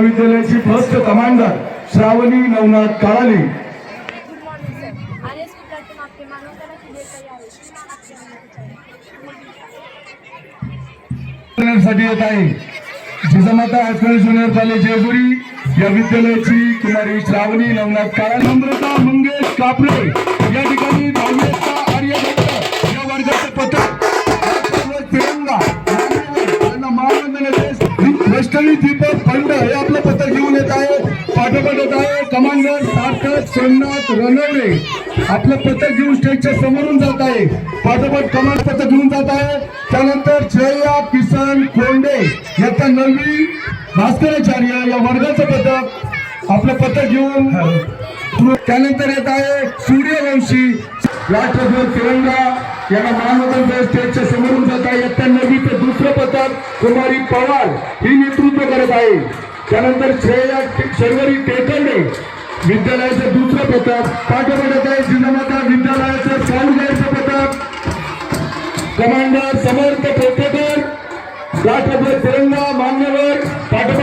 विद्यालयाची first commander श्रावणी नवनाथ काळाली साठी येत आहे। Jijamata high school junior college Jejuri या विद्यालयाची कुमारी श्रावणी नवनाथ काळाली, नम्रता मंगेश कापले या ठिकाणी 10वी आर्यभट्ट या वर्गाचे पथक तिरंगा वैष्णवी दीपक खंड हे आपलं पथक घेऊन येत आहे। पाठोपाठ येत आहे कमांडर सार्थक सोमनाथ रणवरे आपलं पथक घेऊन स्टेजच्या समोरून जात आहे। पाठोपाठ कमांड पथक घेऊन जात आहे। त्यानंतर श्रेया किसन कोंडे याचा 9वी भास्कराचार्य या वर्गाचं पथक आपलं पथक घेऊन त्यानंतर येत आहे सूर्यवंशी राष्ट्रध्वज तिरंगा याला मानवंदन स्टेजच्या समोरून जात आहे। इयत्ता 9वीचं दुसरं पथक कुमारी पवार ही नेतृत्व करत आहे। त्यानंतर श्रेया शर्वरी टेकर्डे विद्यालयाचं दुसरं पथक पाठोपाठ येत आहे। जिजामाता विद्यालयाचं साऊंड गाईडचं पथक कमांडर समर्थ पोतेकर राष्ट्रध्वज तिरंगा मान्यवर पाठोपाठ